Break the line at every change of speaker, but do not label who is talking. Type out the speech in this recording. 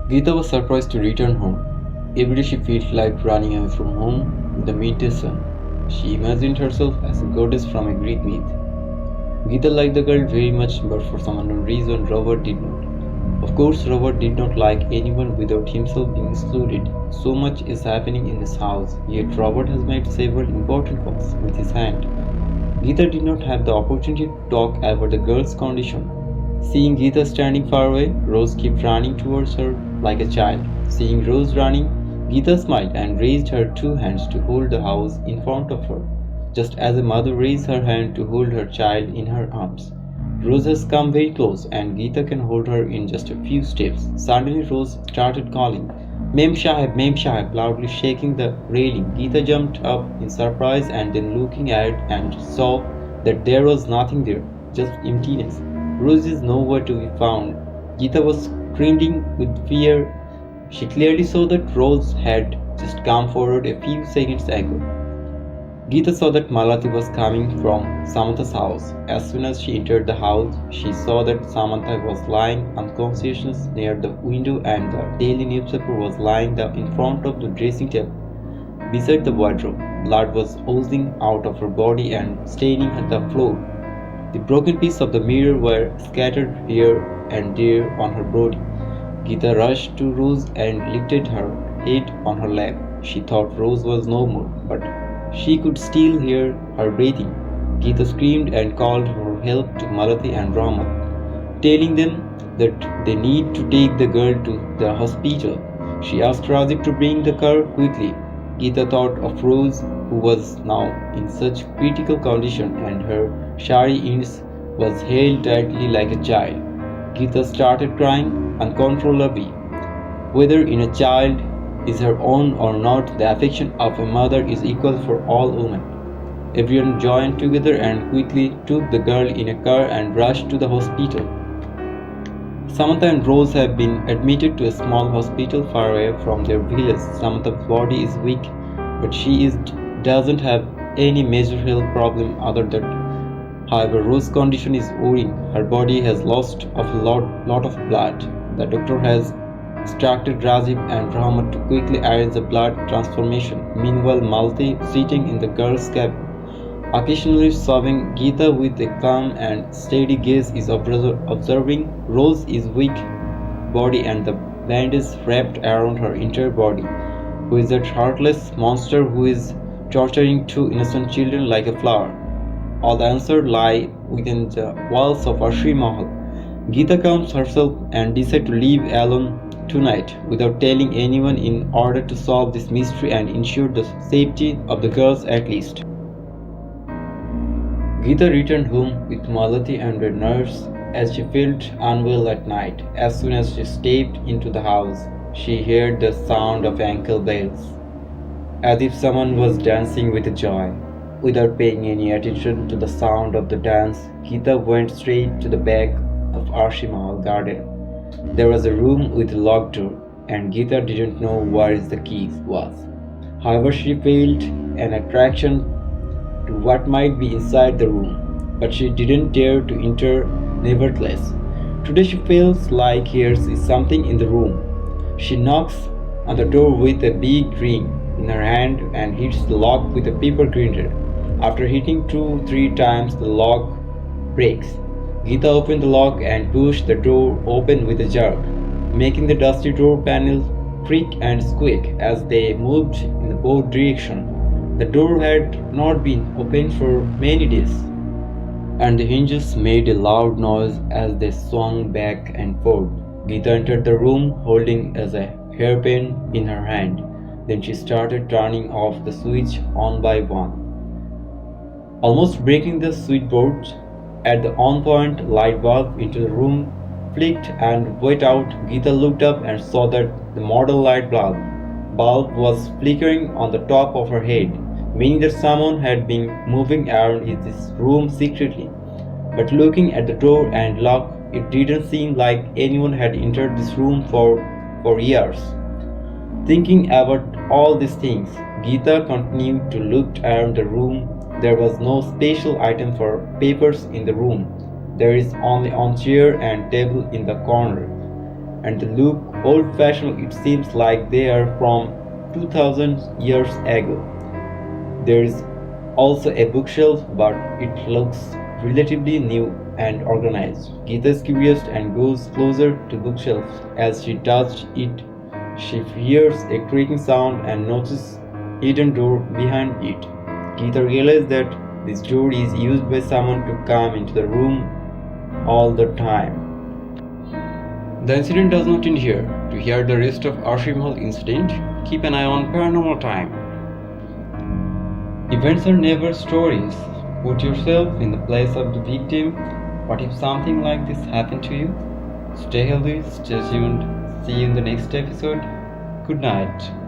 Gita was surprised to return home. Every day she felt like running away from home in the midday sun. She imagined herself as a goddess from a Greek myth. Gita liked the girl very much, but for some unknown reason, Robert did not. Of course, Robert did not like anyone without himself being excluded. So much is happening in this house, yet Robert has made several important calls with his hand. Gita did not have the opportunity to talk about the girl's condition. Seeing Gita standing far away, Rose kept running towards her like a child. Seeing Rose running, Gita smiled and raised her two hands to hold the house in front of her, just as a mother raises her hand to hold her child in her arms. Rose has come very close and Gita can hold her in just a few steps. Suddenly Rose started calling, Mem Sahib, loudly shaking the railing. Gita jumped up in surprise and then looking at it and saw that there was nothing there, just emptiness. Rose is nowhere to be found. Gita was screaming with fear. She clearly saw that Rose had just come forward a few seconds ago. Gita saw that Malati was coming from Samantha's house. As soon as she entered the house, she saw that Samantha was lying unconscious near the window and the daily newspaper was lying in front of the dressing table. Beside the wardrobe, blood was oozing out of her body and staining the floor. The broken pieces of the mirror were scattered here and there on her body. Gita rushed to Rose and lifted her head on her lap. She thought Rose was no more, but she could still hear her breathing. Gita screamed and called for help to Malati and Rama, telling them that they need to take the girl to the hospital. She asked Rajiv to bring the car quickly. Gita thought of Rose, who was now in such critical condition, and her shari ends was held tightly like a child. Gita started crying uncontrollably. Whether in a child is her own or not, the affection of a mother is equal for all women. Everyone joined together and quickly took the girl in a car and rushed to the hospital. Samantha and Rose have been admitted to a small hospital far away from their village. Samantha's body is weak, but doesn't have any major health problem other than. However, Rose's condition is worrying. Her body has lost a lot of blood. The doctor has instructed Rajiv and Rahmat to quickly arrange the blood transformation. Meanwhile, Malti, sitting in the girl's cabin, occasionally sobbing, Gita with a calm and steady gaze is observing Rose's weak body and the bandage wrapped around her entire body. Who is that heartless monster who is torturing two innocent children like a flower? All the answers lie within the walls of Arshi Mahal. Gita calms herself and decides to leave alone tonight without telling anyone in order to solve this mystery and ensure the safety of the girls at least. Gita returned home with Malati and a nurse as she felt unwell at night. As soon as she stepped into the house, she heard the sound of ankle bells, as if someone was dancing with joy. Without paying any attention to the sound of the dance, Gita went straight to the back of Arshi Mahal garden. There was a room with a locked door, and Gita didn't know where the key was. However, she felt an attraction to what might be inside the room, but she didn't dare to enter nevertheless. Today she feels like there is something in the room. She knocks on the door with a big ring in her hand and hits the lock with a paper grinder. After hitting 2-3 times, the lock breaks. Gita opened the lock and pushed the door open with a jerk, making the dusty door panel creak and squeak as they moved in both directions. The door had not been opened for many days, and the hinges made a loud noise as they swung back and forth. Gita entered the room holding a hairpin in her hand. Then she started turning off the switch one by one, almost breaking the switchboard. At the on-point, light bulb into the room flicked and went out. Gita looked up and saw that the model light bulb was flickering on the top of her head, meaning that someone had been moving around in this room secretly. But looking at the door and lock, it didn't seem like anyone had entered this room for years. Thinking about all these things, Gita continued to look around the room. There was no special item for papers in the room. There is only one chair and table in the corner, and the look old-fashioned. It seems like they are from 2000 years ago. There is also a bookshelf, but it looks relatively new and organized. Gita is curious and goes closer to bookshelf. As she touches it, she hears a creaking sound and notices a hidden door behind it. Gita realizes that this door is used by someone to come into the room all the time. The incident does not end here. To hear the rest of Arshi Mahal incident, keep an eye on Paranormal Time. Events are never stories. Put yourself in the place of the victim. What if something like this happened to you? Stay healthy, stay tuned. See you in the next episode. Good night.